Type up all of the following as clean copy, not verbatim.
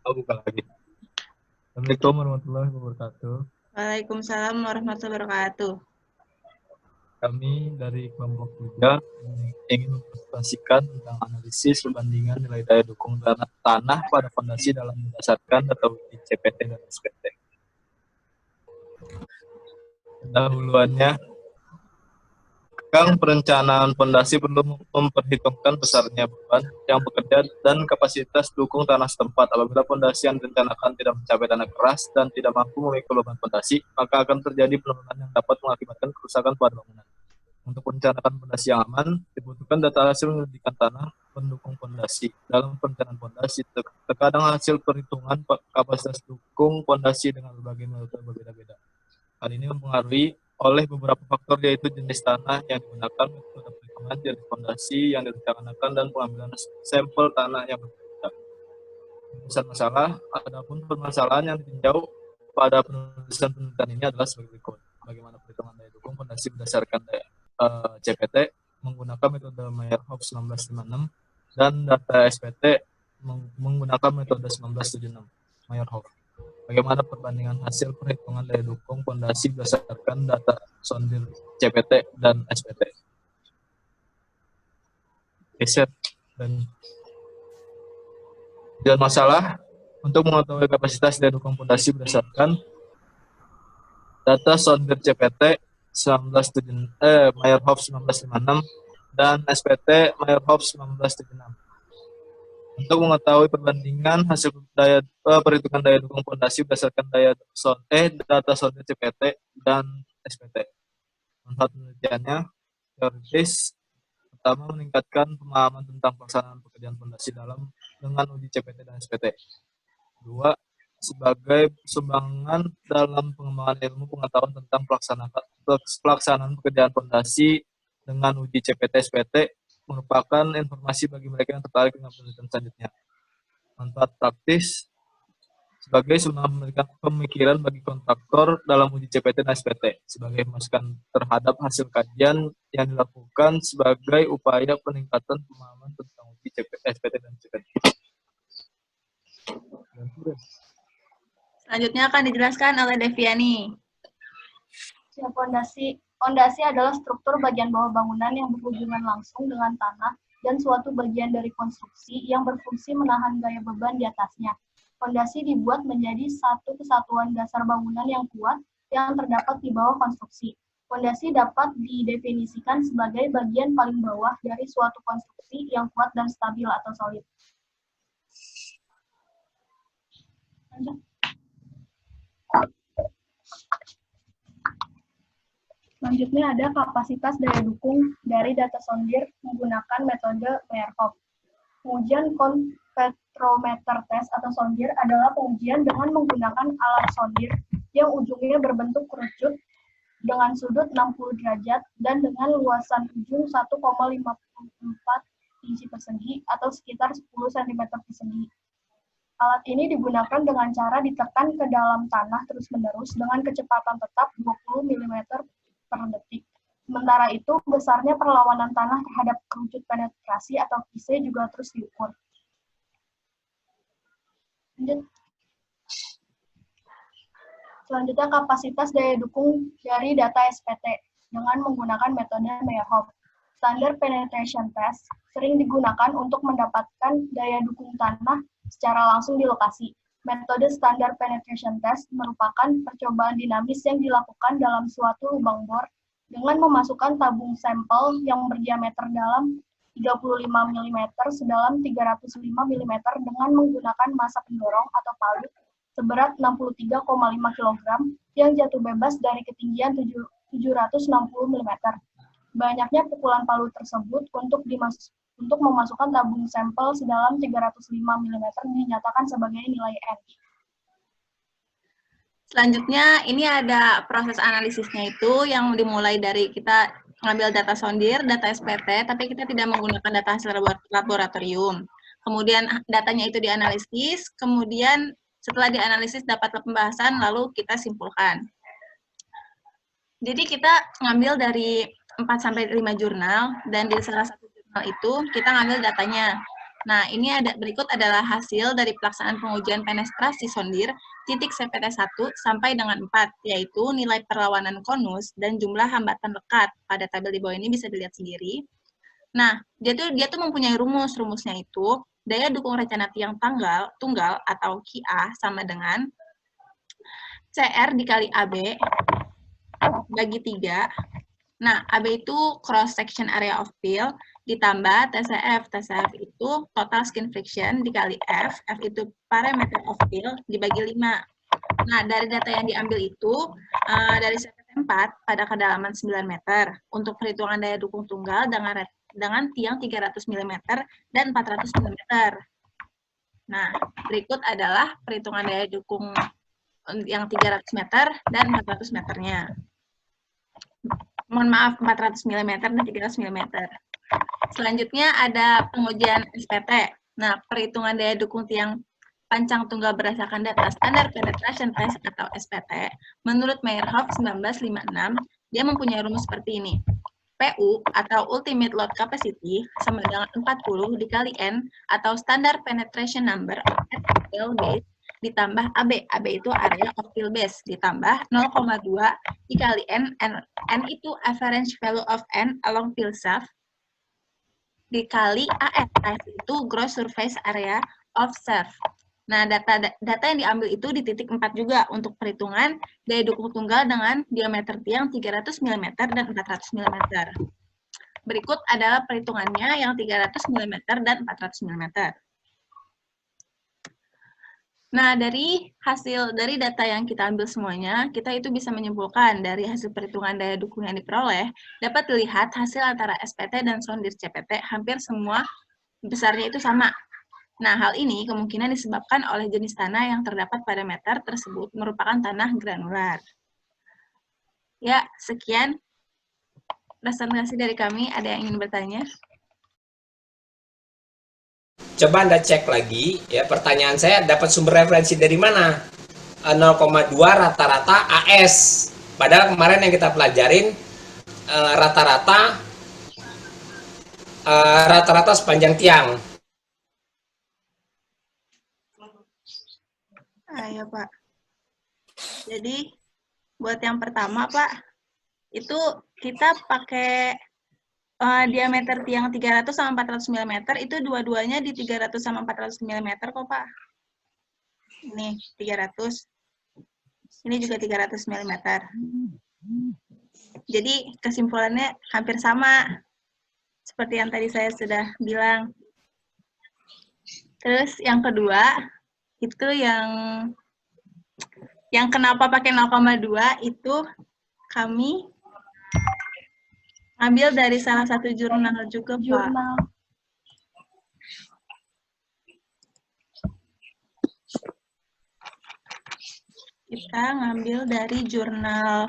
Oh, buka lagi. Assalamualaikum warahmatullahi wabarakatuh. Waalaikumsalam warahmatullahi wabarakatuh. Kami dari kelompok 3 ingin mempresentasikan tentang analisis perbandingan nilai daya dukung tanah pada fondasi dalam berdasarkan data uji CPT dan SPT. Pendahuluannya, perencanaan fondasi perlu memperhitungkan besarnya beban yang bekerja dan kapasitas dukung tanah setempat. Apabila fondasi yang direncanakan tidak mencapai tanah keras dan tidak mampu memikul beban fondasi, maka akan terjadi penurunan yang dapat mengakibatkan kerusakan pada bangunan. Untuk merencanakan fondasi yang aman, dibutuhkan data hasil penyelidikan tanah pendukung fondasi. Dalam perencanaan fondasi, terkadang hasil perhitungan kapasitas dukung fondasi dengan berbagai metode berbeda-beda. Hal ini mempengaruhi oleh beberapa faktor, yaitu jenis tanah yang digunakan, metode perhitungan jenis fondasi yang direncanakan, dan pengambilan sampel tanah yang berbeda. Penulisan masalah, adapun permasalahan yang ditinjau pada penulisan penelitian ini adalah sebagai berikut. Bagaimana perhitungan daya dukung fondasi berdasarkan CPT menggunakan metode Meyerhof 1956 dan data SPT menggunakan metode 1976 Meyerhof. Bagaimana perbandingan hasil perhitungan daya dukung fondasi berdasarkan data sondir CPT dan SPT. Geser dan masalah untuk mengetahui kapasitas daya dukung fondasi berdasarkan data sondir CPT Meyerhof 1956 dan SPT Meyerhof 1976. Untuk mengetahui perbandingan hasil perhitungan daya dukung fondasi berdasarkan data sondir CPT dan SPT. Manfaat penelitiannya, teoritis, pertama meningkatkan pemahaman tentang pelaksanaan pekerjaan fondasi dengan uji CPT dan SPT. Dua, sebagai sumbangan dalam pengembangan ilmu pengetahuan tentang pelaksanaan pekerjaan fondasi dengan uji CPT SPT merupakan informasi bagi mereka yang tertarik dengan penelitian selanjutnya. Manfaat praktis, sebagai sumbangan memberikan pemikiran bagi kontraktor dalam uji CPT dan SPT, sebagai masukan terhadap hasil kajian yang dilakukan sebagai upaya peningkatan pemahaman tentang uji CPT, SPT, dan CPT. Selanjutnya akan dijelaskan oleh Deviani. Fondasi adalah struktur bagian bawah bangunan yang berhubungan langsung dengan tanah dan suatu bagian dari konstruksi yang berfungsi menahan gaya beban di atasnya. Fondasi dibuat menjadi satu kesatuan dasar bangunan yang kuat yang terdapat di bawah konstruksi. Fondasi dapat didefinisikan sebagai bagian paling bawah dari suatu konstruksi yang kuat dan stabil atau solid. Selanjutnya ada kapasitas daya dukung dari data sondir menggunakan metode Meyerhof. Pengujian konvektrometer test atau sondir adalah pengujian dengan menggunakan alat sondir yang ujungnya berbentuk kerucut dengan sudut 60 derajat dan dengan luasan ujung 1,54 inci persegi atau sekitar 10 cm persegi. Alat ini digunakan dengan cara ditekan ke dalam tanah terus-menerus dengan kecepatan tetap 20 mm per detik. Sementara itu, besarnya perlawanan tanah terhadap kerucut penetrasi atau KISE juga terus diukur. Selanjutnya, kapasitas daya dukung dari data SPT dengan menggunakan metode Meyerhof. Standard penetration test sering digunakan untuk mendapatkan daya dukung tanah secara langsung di lokasi. Metode standard penetration test merupakan percobaan dinamis yang dilakukan dalam suatu lubang bor dengan memasukkan tabung sampel yang berdiameter dalam 35 mm sedalam 305 mm dengan menggunakan massa pendorong atau palu seberat 63,5 kg yang jatuh bebas dari ketinggian 760 mm. Banyaknya pukulan palu tersebut untuk memasukkan tabung sampel sedalam 305 mm dinyatakan sebagai nilai N. Selanjutnya, ini ada proses analisisnya itu yang dimulai dari kita ngambil data sondir, data SPT, tapi kita tidak menggunakan data hasil laboratorium. Kemudian datanya itu dianalisis, kemudian setelah dianalisis dapat pembahasan, lalu kita simpulkan. Jadi kita ngambil dari 4-5 jurnal, dan di salah satu jurnal itu kita ngambil datanya. Nah, ini berikut adalah hasil dari pelaksanaan pengujian penetrasi sondir titik CPT 1 sampai dengan 4, yaitu nilai perlawanan konus dan jumlah hambatan lekat. Pada tabel di bawah ini bisa dilihat sendiri. Nah, dia tuh mempunyai rumus. Rumusnya itu daya dukung rencana tiang tunggal atau QA sama dengan CR dikali AB bagi 3. Nah, AB itu cross section area of peel ditambah TCF. TCF itu total skin friction dikali F. F itu parameter of peel dibagi 5. Nah, dari data yang diambil itu dari CPT 4 pada kedalaman 9 meter untuk perhitungan daya dukung tunggal dengan tiang 300 mm dan 400 mm. Nah, berikut adalah perhitungan daya dukung yang 300 meter dan 400 meternya. Mohon maaf, 400 mm dan 300 mm. Selanjutnya ada pengujian SPT. Nah, perhitungan daya dukung tiang pancang tunggal berdasarkan data Standard Penetration Test atau SPT, menurut Meyerhoff 1956, dia mempunyai rumus seperti ini. PU atau Ultimate Load Capacity sama dengan 40 dikali N atau Standard Penetration Number at Peel Base ditambah AB. AB itu area of peel base ditambah 0,2 dikali N. N itu average value of N along peel shaft dikali AS. AS itu gross surface area of shaft. Nah, data yang diambil itu di titik 4 juga untuk perhitungan daya dukung tunggal dengan diameter tiang 300 mm dan 400 mm. Berikut adalah perhitungannya yang 300 mm dan 400 mm. Nah, dari data yang kita ambil semuanya, kita itu bisa menyimpulkan dari hasil perhitungan daya dukung yang diperoleh, dapat dilihat hasil antara SPT dan sondir CPT hampir semua besarnya itu sama. Nah, hal ini kemungkinan disebabkan oleh jenis tanah yang terdapat pada meter tersebut merupakan tanah granular. Ya, sekian presentasi dari kami. Ada yang ingin bertanya? Coba Anda cek lagi, ya, pertanyaan saya dapat sumber referensi dari mana? 0,2 rata-rata AS. Padahal kemarin yang kita pelajarin rata-rata sepanjang tiang. Ayo, Pak. Jadi, buat yang pertama, Pak, itu kita pakai diameter tiang 300 sama 400 mm, itu dua-duanya di 300 sama 400 mm kok, Pak. Ini 300. Ini juga 300 mm. Jadi, kesimpulannya hampir sama. Seperti yang tadi saya sudah bilang. Terus, yang kedua, itu yang kenapa pakai 0,2 itu kami ambil dari salah satu jurnal juga, Pak. Kita ngambil dari jurnal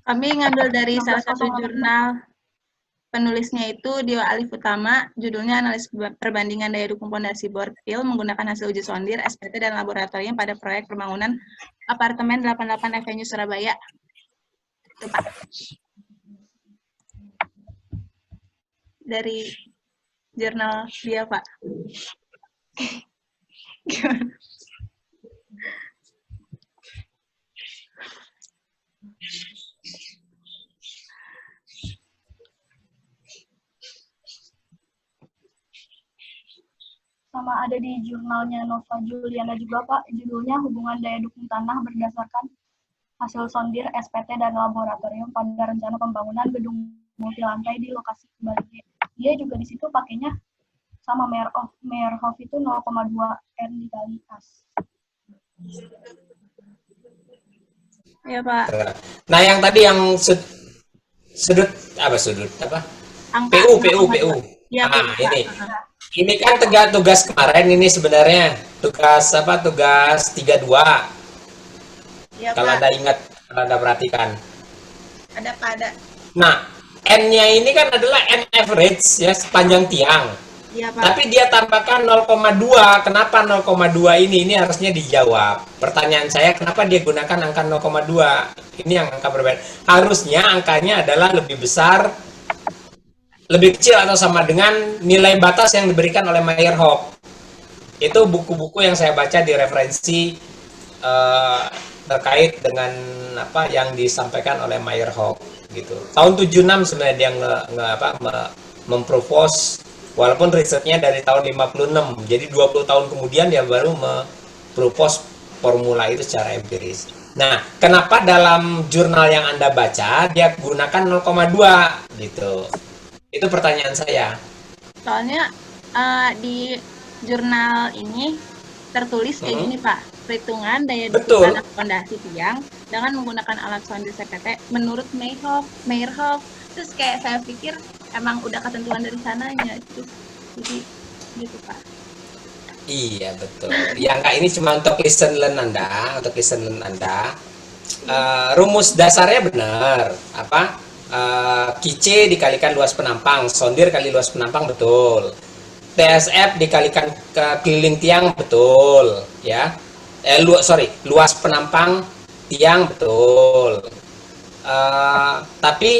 Kami ngambil dari salah satu jurnal, penulisnya itu Dio Alif Utama, judulnya Analisis Perbandingan Daya Dukung Pondasi Bor Peel menggunakan hasil uji sondir, SPT, dan laboratorium pada proyek pembangunan apartemen 88 Avenue Surabaya. Itu, Pak. Dari jurnal dia, Pak. Gimana? Sama ada di jurnalnya Nova Juliana juga, Pak, judulnya Hubungan Daya Dukung Tanah berdasarkan hasil sondir, SPT, dan laboratorium pada rencana pembangunan gedung multilantai di lokasi kembali. Dia juga di situ pakainya sama Meyerhoff itu 0,2 N dikali AS. Ya, Pak. Nah, yang tadi yang sudut apa? Angka, PU. Ya, nah, ini kan tugas kemarin ini sebenarnya tugas 32. Ya, kalau Pak. Anda ingat, kalau Anda perhatikan. Ada, Pak, ada. Nah, N-nya ini kan adalah N average, ya, sepanjang tiang. Iya, Pak. Tapi dia tambahkan 0,2. Kenapa 0,2 ini? Ini harusnya dijawab. Pertanyaan saya, kenapa dia gunakan angka 0,2? Ini yang angka berbeda. Harusnya angkanya adalah lebih besar, lebih kecil atau sama dengan nilai batas yang diberikan oleh Meyerhoff. Itu buku-buku yang saya baca di referensi terkait dengan apa yang disampaikan oleh Meyerhoff gitu. Tahun 76 sebenarnya dia mempropose, walaupun risetnya dari tahun 56. Jadi 20 tahun kemudian dia baru mempropose formula itu secara empiris. Nah, kenapa dalam jurnal yang Anda baca dia gunakan 0,2 gitu? Itu pertanyaan saya. Soalnya di jurnal ini tertulis kayak gini, Pak. Perhitungan daya dukung tanah fondasi tiang dengan menggunakan alat sondir CPT menurut Meyerhoff. Terus kayak saya pikir emang udah ketentuan dari sananya. Terus jadi gitu, Pak. Iya, betul. Ya, enggak, ini cuma untuk listen learn Anda, rumus dasarnya benar. Apa? QC dikalikan luas penampang, sondir kali luas penampang, betul. TSF dikalikan ke keliling tiang, betul, ya. Luas penampang tiang, betul. Tapi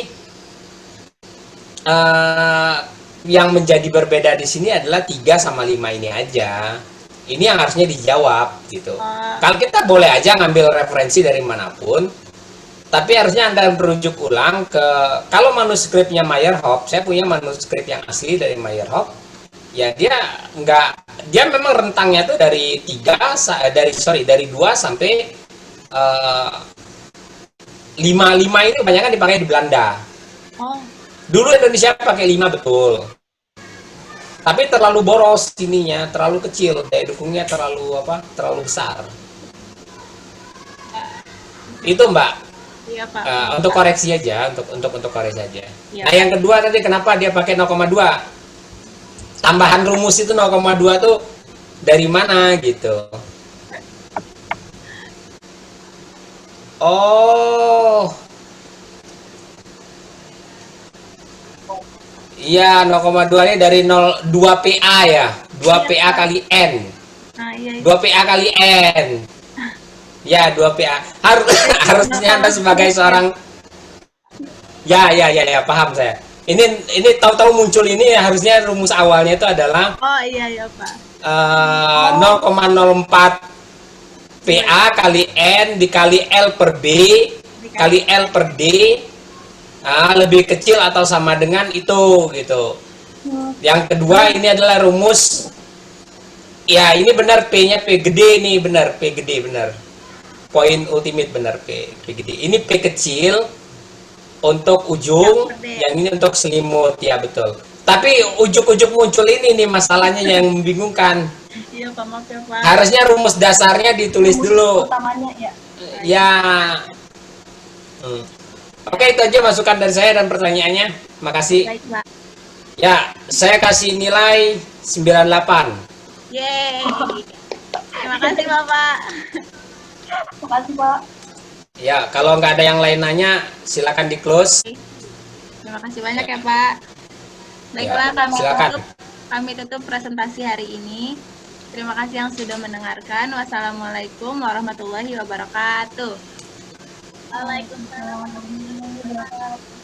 yang menjadi berbeda di sini adalah 3 sama 5 ini aja. Ini yang harusnya dijawab gitu. Kalau kita boleh aja ngambil referensi dari manapun, tapi harusnya Anda merujuk ulang ke, kalau manuskripnya Meyerhoff, saya punya manuskrip yang asli dari Meyerhoff. Ya dia memang rentangnya tuh dari 2 sampai 5 ini kebanyakan dipakai di Belanda. Dulu Indonesia pakai 5, betul. Tapi terlalu boros ininya, terlalu kecil, daya dukungnya terlalu besar. Itu Mbak. Iya, Pak. Untuk koreksi aja, untuk koreksi aja. Ya. Nah, yang kedua tadi kenapa dia pakai 0,2? Tambahan rumus itu 0,2 tuh dari mana gitu. Oh. Iya, 0,2 ini dari 2 PA ya. 2 PA kali N. Nah, iya. 2 PA kali N. Ya, 2 PA. Harusnya Anda sebagai seorang ya, paham saya. Ini tahu-tahu muncul ini harusnya rumus awalnya itu adalah Iya, Pak. 0,04 PA kali N dikali L per B kali L per D lebih kecil atau sama dengan itu gitu. Yang kedua ini adalah rumus, ya ini benar P-nya P gede nih, benar P gede, benar. Poin ultimate benar P gede. Ini P kecil untuk ujung, yang ini untuk selimut, ya betul. Tapi ujuk-ujuk muncul ini nih masalahnya yang membingungkan. Iya, Pak, maaf ya, Pak. Harusnya rumus dasarnya ditulis dulu. Utamanya ya. Ya. Oke, itu aja masukan dari saya dan pertanyaannya. Makasih. Baik, Pak. Ya, saya kasih nilai 98. Yeay. Terima kasih, Bapak. Terima kasih, Pak. Ya, kalau nggak ada yang lain nanya, silakan di close. Terima kasih banyak ya, Pak. Baiklah, silakan. Kami tutup presentasi hari ini. Terima kasih yang sudah mendengarkan. Wassalamualaikum warahmatullahi wabarakatuh. Waalaikumsalam warahmatullahi wabarakatuh.